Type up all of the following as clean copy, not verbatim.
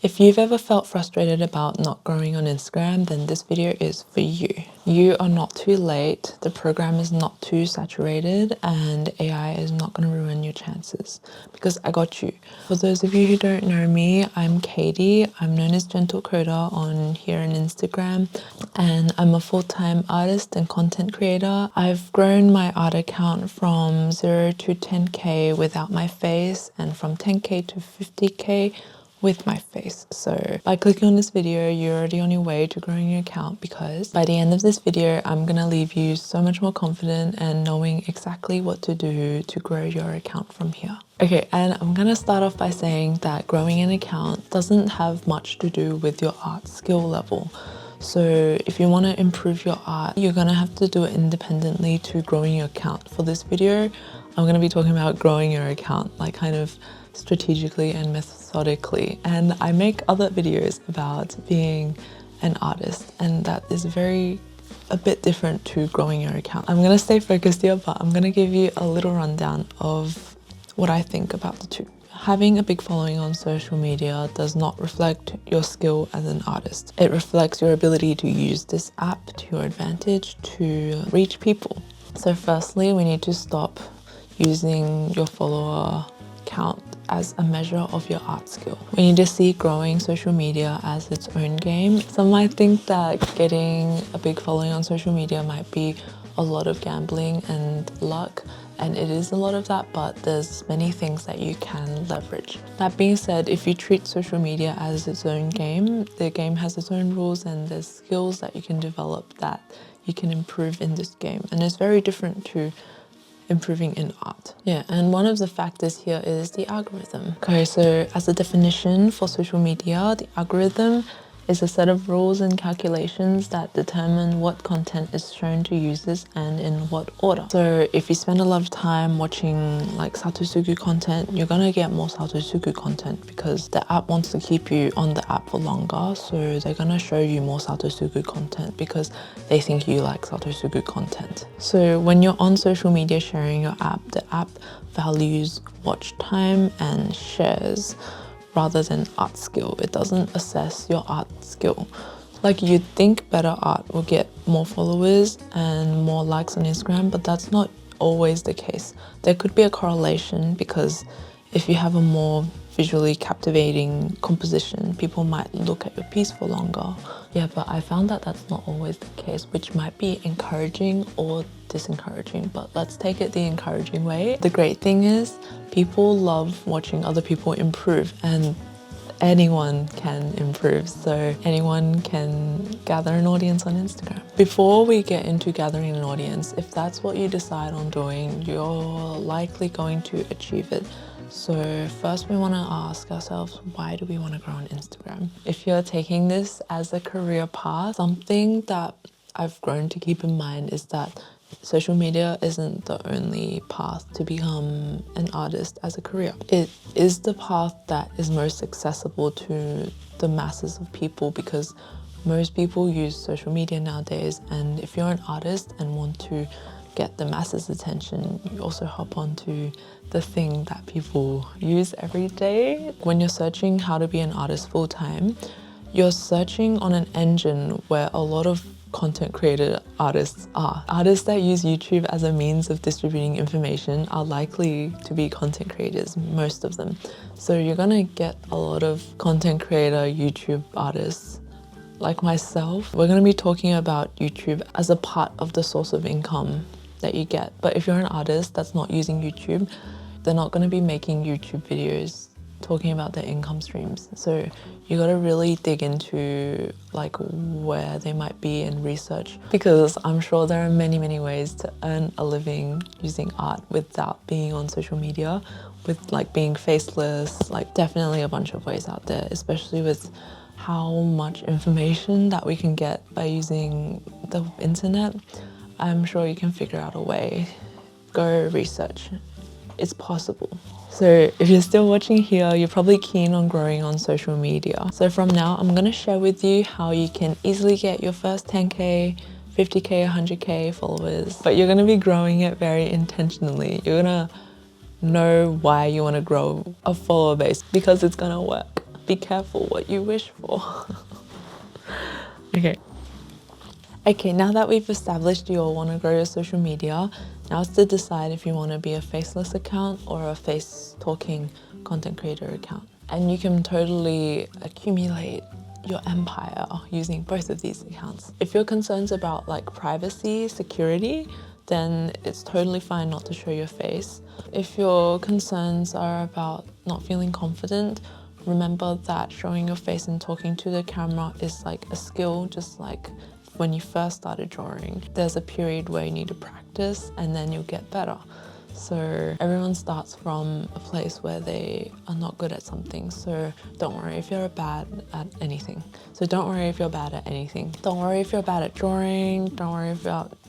If you've ever felt frustrated about not growing on Instagram, then this video is for you. You are not too late, the program is not too saturated, and AI is not going to ruin your chances because I got you. For those of you who don't know me, I'm Katie. I'm known as Gentle Coda on here on Instagram, and I'm a full-time artist and content creator. I've grown my art account from 0 to 10k without my face, and from 10k to 50k with my face. So by clicking on this video, you're already on your way to growing your account, because by the end of this video, I'm gonna leave you so much more confident and knowing exactly what to do to grow your account from here. Okay, and I'm gonna start off by saying that growing an account doesn't have much to do with your art skill level. So if you want to improve your art, you're gonna have to do it independently to growing your account. For this video, I'm gonna be talking about growing your account, like kind of strategically and methodically. And I make other videos about being an artist, and that is a bit different to growing your account. I'm gonna stay focused here, but I'm gonna give you a little rundown of what I think about the two. Having a big following on social media does not reflect your skill as an artist. It reflects your ability to use this app to your advantage to reach people. So firstly, we need to stop using your follower count as a measure of your art skill. We need to see growing social media as its own game. Some might think that getting a big following on social media might be a lot of gambling and luck, and it is a lot of that, but there's many things that you can leverage. That being said, if you treat social media as its own game, the game has its own rules, and there's skills that you can develop that you can improve in this game, and it's very different to improving in art. Yeah, and one of the factors here is the algorithm. Okay, so as a definition for social media, the algorithm is a set of rules and calculations that determine what content is shown to users and in what order. So if you spend a lot of time watching like Satosugu content, you're gonna get more Satosugu content because the app wants to keep you on the app for longer. So they're gonna show you more Satosugu content because they think you like Satosugu content. So when you're on social media sharing your app, the app values watch time and shares rather than art skill. It doesn't assess your art skill. Like, you'd think better art will get more followers and more likes on Instagram, but that's not always the case. There could be a correlation, because if you have a more visually captivating composition, people might look at your piece for longer. Yeah, but I found that that's not always the case, which might be encouraging or disencouraging, but let's take it the encouraging way. The great thing is people love watching other people improve, and anyone can improve, so anyone can gather an audience on Instagram. Before we get into gathering an audience, if that's what you decide on doing, you're likely going to achieve it. So first we want to ask ourselves, why do we want to grow on Instagram? If you're taking this as a career path, something that I've grown to keep in mind is that social media isn't the only path to become an artist as a career. It is the path that is most accessible to the masses of people, because most people use social media nowadays, and if you're an artist and want to get the masses' attention, you also hop onto the thing that people use every day. When you're searching how to be an artist full-time, you're searching on an engine where a lot of content creator artists are. Artists that use YouTube as a means of distributing information are likely to be content creators, most of them. So you're gonna get a lot of content creator YouTube artists like myself. We're gonna be talking about YouTube as a part of the source of income that you get. But if you're an artist that's not using YouTube, they're not gonna be making YouTube videos talking about their income streams. So you gotta really dig into like where they might be and research, because I'm sure there are many ways to earn a living using art without being on social media, with like being faceless. Like, definitely a bunch of ways out there, especially with how much information that we can get by using the internet. I'm sure you can figure out a way. Go research. It's possible. So if you're still watching here, you're probably keen on growing on social media. So from now, I'm gonna share with you how you can easily get your first 10K, 50K, 100K followers, but you're gonna be growing it very intentionally. You're gonna know why you wanna grow a follower base, because it's gonna work. Be careful what you wish for. Okay, now that we've established you all want to grow your social media, now it's to decide if you want to be a faceless account or a face talking content creator account. And you can totally accumulate your empire using both of these accounts. If your concerns about like privacy, security, then it's totally fine not to show your face. If your concerns are about not feeling confident, remember that showing your face and talking to the camera is like a skill, just like when you first started drawing. There's a period where you need to practice and then you'll get better. So everyone starts from a place where they are not good at something. So don't worry if you're bad at anything. Don't worry if you're bad at drawing. Don't worry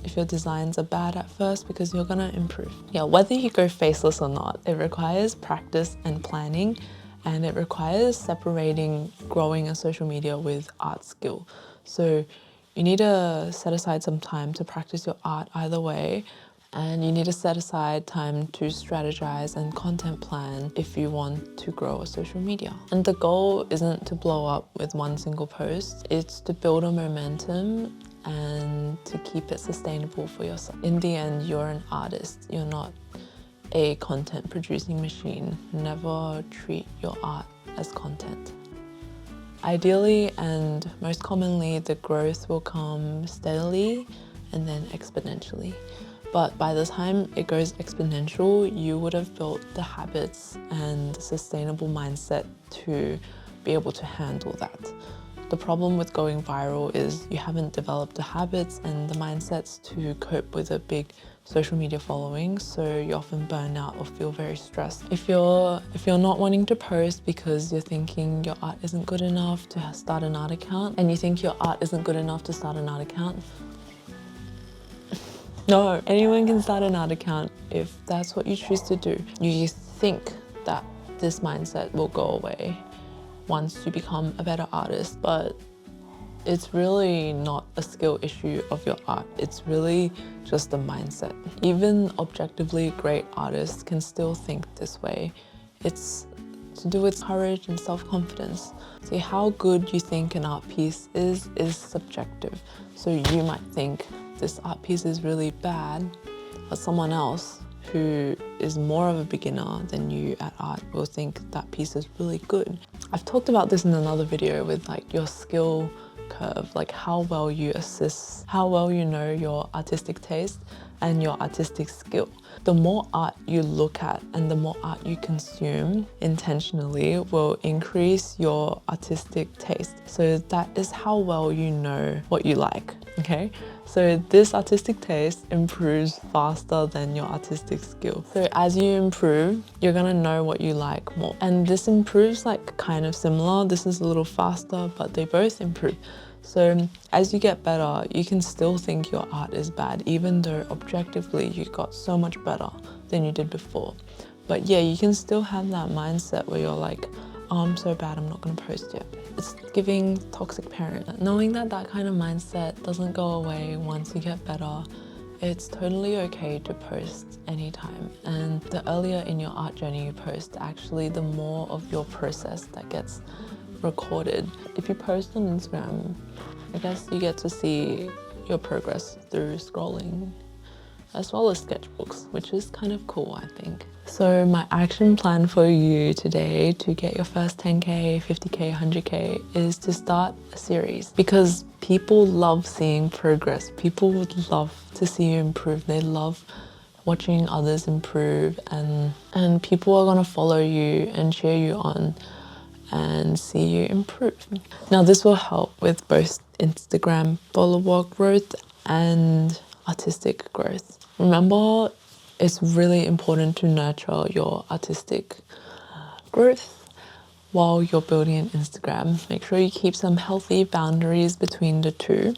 if your designs are bad at first, because you're gonna improve. Yeah, whether you go faceless or not, it requires practice and planning, and it requires separating growing a social media with art skill. So you need to set aside some time to practice your art either way, and you need to set aside time to strategize and content plan if you want to grow a social media. And the goal isn't to blow up with one single post, it's to build a momentum and to keep it sustainable for yourself. In the end, you're an artist, you're not a content producing machine. Never treat your art as content. Ideally and most commonly, the growth will come steadily and then exponentially. But by the time it goes exponential, you would have built the habits and the sustainable mindset to be able to handle that. The problem with going viral is you haven't developed the habits and the mindsets to cope with a big social media following, so you often burn out or feel very stressed. If you're not wanting to post because you're thinking your art isn't good enough to start an art account, and you think your art isn't good enough to start an art account, no, anyone can start an art account if that's what you choose to do. You think that this mindset will go away once you become a better artist, but it's really not a skill issue of your art. It's really just a mindset. Even objectively great artists can still think this way. It's to do with courage and self-confidence. See, how good you think an art piece is subjective. So you might think this art piece is really bad, but someone else who is more of a beginner than you at art will think that piece is really good. I've talked about this in another video with like your skill curve, like how well you know your artistic taste and your artistic skill. The more art you look at and the more art you consume intentionally will increase your artistic taste. So that is how well you know what you like, okay? So this artistic taste improves faster than your artistic skill. So as you improve, you're gonna know what you like more. And this improves like kind of similar. This is a little faster, but they both improve. So as you get better, you can still think your art is bad, even though objectively you got so much better than you did before. But yeah, you can still have that mindset where you're like, oh, I'm so bad, I'm not gonna post yet. It's giving toxic parent. Knowing that that kind of mindset doesn't go away once you get better, it's totally okay to post anytime. And the earlier in your art journey you post, actually the more of your process that gets recorded. If you post on Instagram, I guess you get to see your progress through scrolling, as well as sketchbooks, which is kind of cool, I think. So my action plan for you today to get your first 10K, 50K, 100K is to start a series, because people love seeing progress. People would love to see you improve. They love watching others improve, and people are gonna follow you and cheer you on and see you improve. Now this will help with both Instagram follower growth and artistic growth. Remember, it's really important to nurture your artistic growth while you're building an Instagram. Make sure you keep some healthy boundaries between the two.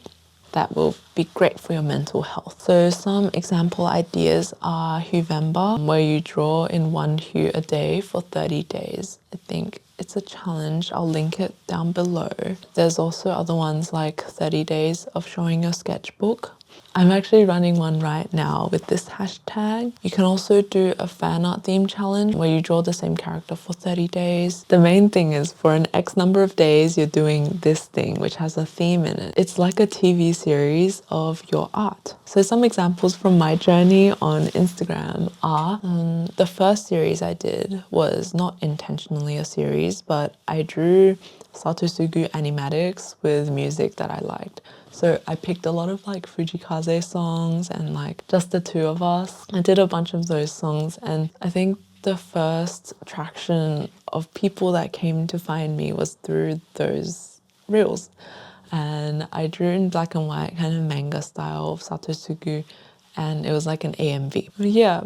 That will be great for your mental health. So some example ideas are Huevember, where you draw in one hue a day for 30 days. I think it's a challenge. I'll link it down below. There's also other ones like 30 days of showing your sketchbook, I'm actually running one right now with this hashtag. You can also do a fan art theme challenge where you draw the same character for 30 days. The main thing is for an X number of days, you're doing this thing, which has a theme in it. It's like a TV series of your art. So some examples from my journey on Instagram are, the first series I did was not intentionally a series, but I drew Satosugu animatics with music that I liked. So I picked a lot of like Fujikaze songs and like just the two of us. I did a bunch of those songs, and I think the first traction of people that came to find me was through those reels. And I drew in black and white, kind of manga style of Satosugu, and it was like an AMV. But yeah,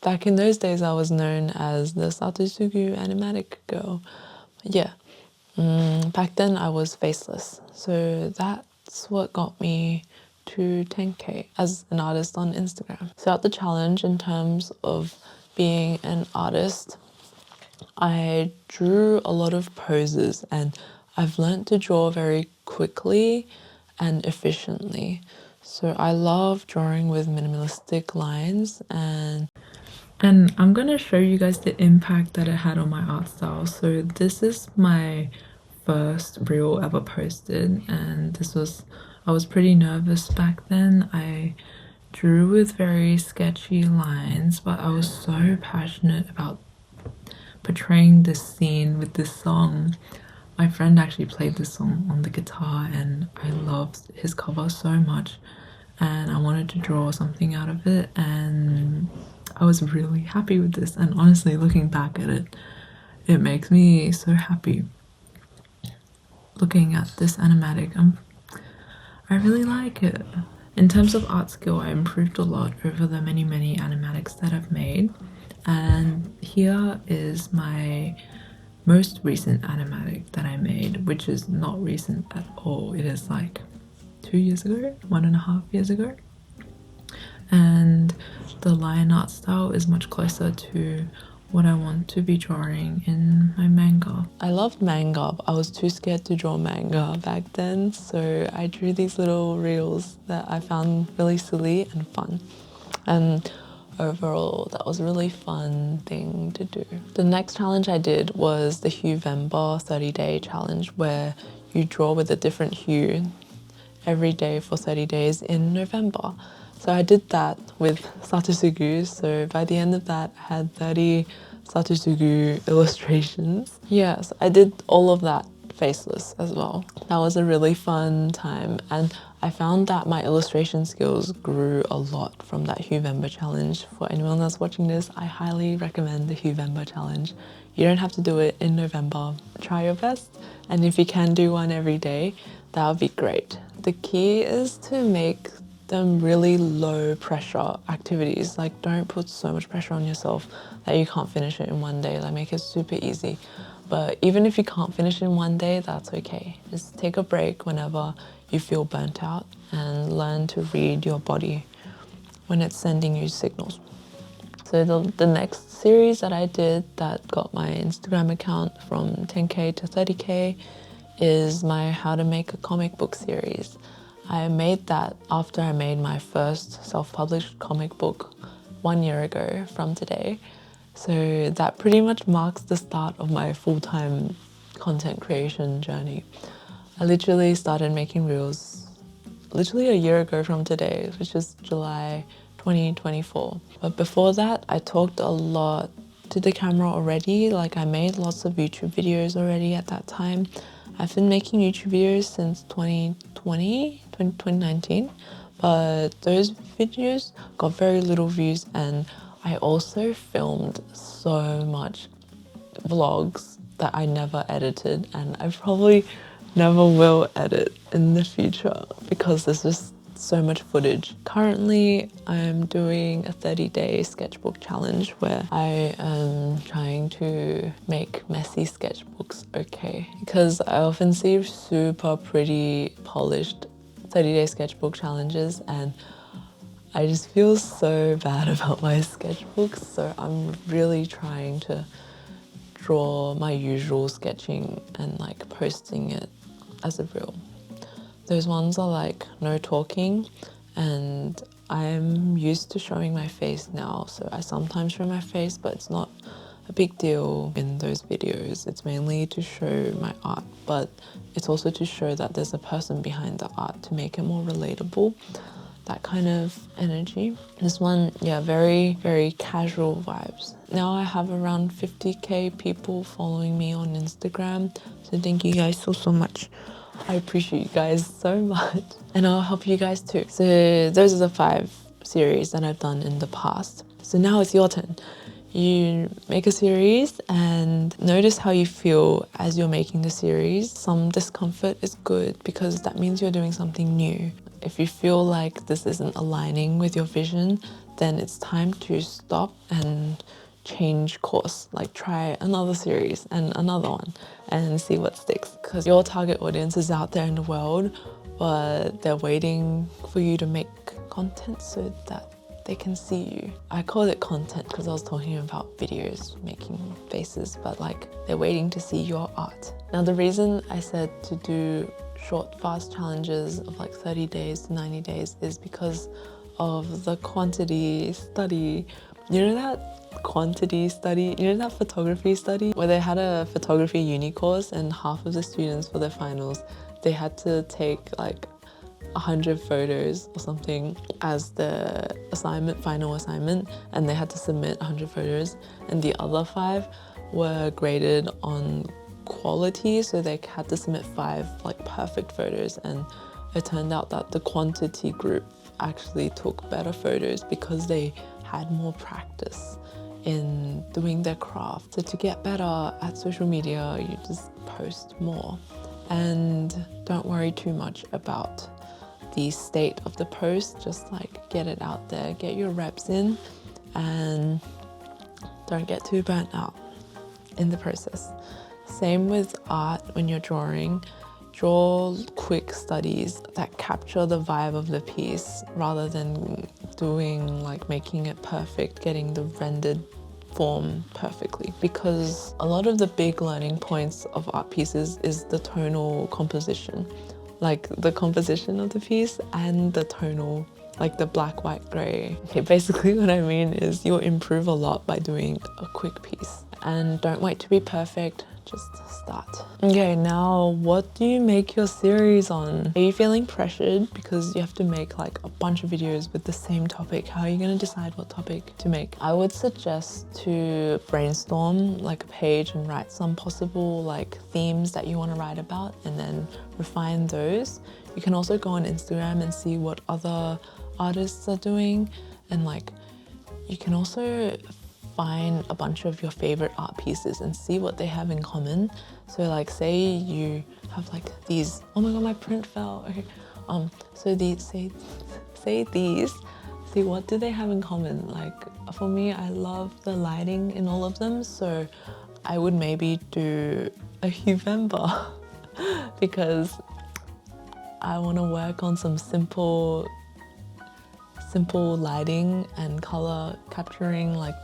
back in those days I was known as the Satosugu animatic girl. But yeah, back then I was faceless, so that's what got me to 10k as an artist on Instagram. Throughout the challenge, in terms of being an artist, I drew a lot of poses, and I've learned to draw very quickly and efficiently. So I love drawing with minimalistic lines, and I'm gonna show you guys the impact that it had on my art style. So this is my first reel ever posted, and I was pretty nervous back then. I drew with very sketchy lines, but I was so passionate about portraying this scene with this song. My friend actually played this song on the guitar, and I loved his cover so much, and I wanted to draw something out of it, and I was really happy with this. And honestly, looking back at it, it makes me so happy. Looking at this animatic, I really like it. In terms of art skill, I improved a lot over the many animatics that I've made. And here is my most recent animatic that I made, which is not recent at all. It is like 2 years ago, 1.5 years ago. And the line art style is much closer to what I want to be drawing in my manga. I loved manga, but I was too scared to draw manga back then, so I drew these little reels that I found really silly and fun. And overall, that was a really fun thing to do. The next challenge I did was the Huevember 30-day challenge, where you draw with a different hue every day for 30 days in November. So I did that with Satosugu, so by the end of that I had 30 Satosugu illustrations. Yes, I did all of that faceless as well. That was a really fun time, and I found that my illustration skills grew a lot from that Huevember challenge. For anyone that's watching this, I highly recommend the Huevember challenge. You don't have to do it in November. Try your best, and if you can do one every day, that would be great. The key is to make them really low pressure activities. Like, don't put so much pressure on yourself that you can't finish it in one day. Like, make it super easy. But even if you can't finish in one day, that's okay. Just take a break whenever you feel burnt out, and learn to read your body when it's sending you signals. So the next series that I did that got my Instagram account from 10k to 30k is my How to Make a Comic Book series. I made that after I made my first self-published comic book 1 year ago from today. So that pretty much marks the start of my full-time content creation journey. I literally started making reels literally a year ago from today, which is July 2024. But before that, I talked a lot to the camera already. Like, I made lots of YouTube videos already at that time. I've been making YouTube videos since 2019, but those videos got very little views, and I also filmed so much vlogs that I never edited, and I probably never will edit in the future because there's just so much footage. Currently, I'm doing a 30-day sketchbook challenge where I am trying to make messy sketchbooks okay, because I often see super pretty polished 30-day sketchbook challenges, and I just feel so bad about my sketchbooks. So I'm really trying to draw my usual sketching and like posting it as a reel. Those ones are like no talking and I'm used to showing my face now, so I sometimes show my face, but it's not a big deal in those videos. It's mainly to show my art, but it's also to show that there's a person behind the art to make it more relatable, that kind of energy. This one, yeah, very, very casual vibes. Now I have around 50k people following me on Instagram, so thank you guys so much. I appreciate you guys so much, and I'll help you guys too. So those are the 5 series that I've done in the past. So now it's your turn. You make a series and notice how you feel as you're making the series. Some discomfort is good because that means you're doing something new. If you feel like this isn't aligning with your vision, then it's time to stop and change course. Like try another series and another one and see what sticks. Because your target audience is out there in the world, but they're waiting for you to make content so that they can see you. I call it content because I was talking about videos, making faces, but like they're waiting to see your art. Now the reason I said to do short, fast challenges of like 30 days to 90 days is because of the quantity study. You know that quantity study? You know that photography study where they had a photography uni course and half of the students for their finals, they had to take like 100 photos or something as the final assignment, and they had to submit 100 photos, and the other 5 were graded on quality, so they had to submit 5 like perfect photos, and it turned out that the quantity group actually took better photos because they had more practice in doing their craft. So to get better at social media, you just post more and don't worry too much about the state of the post. Just like get it out there, get your reps in, and don't get too burnt out in the process. Same with art. When you're drawing, draw quick studies that capture the vibe of the piece rather than doing like making it perfect, getting the rendered form perfectly, because a lot of the big learning points of art pieces is the tonal composition, like the composition of the piece and the tonal, like the black, white, gray. Okay, basically what I mean is you'll improve a lot by doing a quick piece, and don't wait to be perfect, just start. Okay, now what do you make your series on? Are you feeling pressured because you have to make like a bunch of videos with the same topic? How are you going to decide what topic to make? I would suggest to brainstorm like a page and write some possible like themes that you want to write about, and then refine those. You can also go on Instagram and see what other artists are doing, and like you can also find a bunch of your favorite art pieces and see what they have in common. So like say you have like these, oh my god, my print fell. Okay, so these, say these, see what do they have in common. Like for me, I love the lighting in all of them, so I would maybe do a Huevember because I want to work on some simple lighting and color capturing, like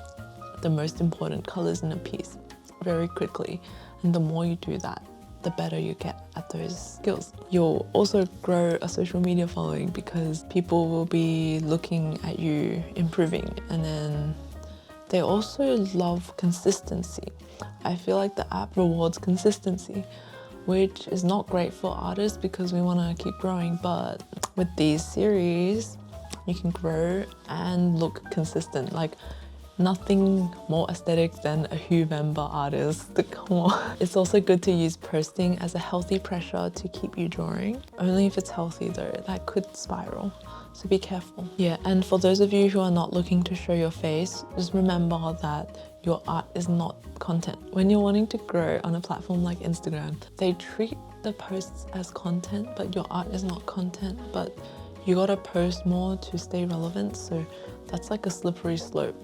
the most important colors in a piece very quickly. And the more you do that, the better you get at those skills. You'll also grow a social media following because people will be looking at you improving, and then they also love consistency. I feel like the app rewards consistency, which is not great for artists because we want to keep growing, but with these series you can grow and look consistent. Like nothing more aesthetic than a Huevember artist. Come on. It's also good to use posting as a healthy pressure to keep you drawing. Only if it's healthy though, that could spiral. So be careful. Yeah, and for those of you who are not looking to show your face, just remember that your art is not content. When you're wanting to grow on a platform like Instagram, they treat the posts as content, but your art is not content. But you gotta post more to stay relevant, so that's like a slippery slope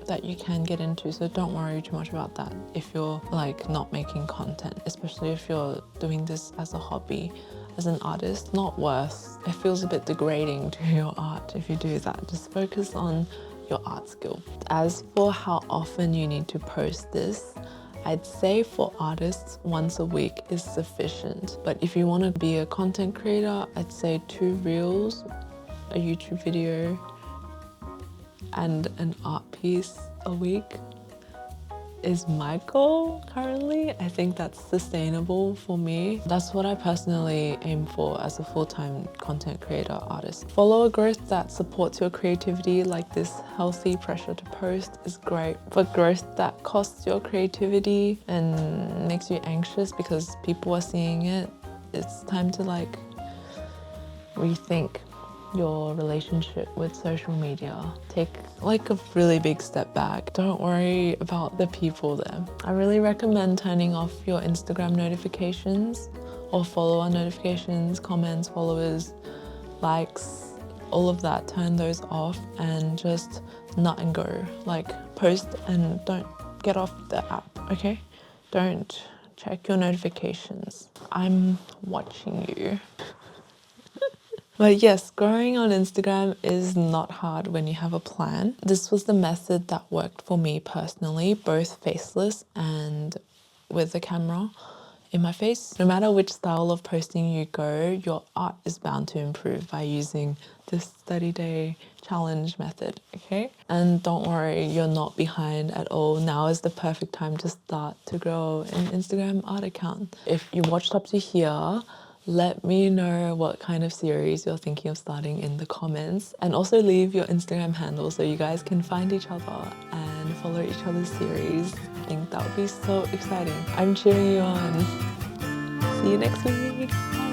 that you can get into. So don't worry too much about that if you're like not making content, especially if you're doing this as a hobby, as an artist. Not worth. It feels a bit degrading to your art if you do that. Just focus on your art skill. As for how often you need to post this, I'd say for artists, once a week is sufficient. But if you want to be a content creator, I'd say 2 reels a YouTube video and an art piece a week is my goal currently. I think that's sustainable for me. That's what I personally aim for as a full-time content creator artist. Follow a growth that supports your creativity, like this healthy pressure to post is great. But growth that costs your creativity and makes you anxious because people are seeing it, it's time to like rethink your relationship with social media. Take like a really big step back. Don't worry about the people there. I really recommend turning off your Instagram notifications or follower notifications, comments, followers, likes, all of that. Turn those off and just nut and go. Like post and don't get off the app, okay? Don't check your notifications. I'm watching you. But yes, growing on Instagram is not hard when you have a plan. This was the method that worked for me personally, both faceless and with the camera in my face. No matter which style of posting you go, your art is bound to improve by using this 30-day challenge method, okay? And don't worry, you're not behind at all. Now is the perfect time to start to grow an Instagram art account. If you watched up to here, let me know what kind of series you're thinking of starting in the comments, and also leave your Instagram handle so you guys can find each other and follow each other's series. I think that would be so exciting. I'm cheering you on. See you next week. Bye.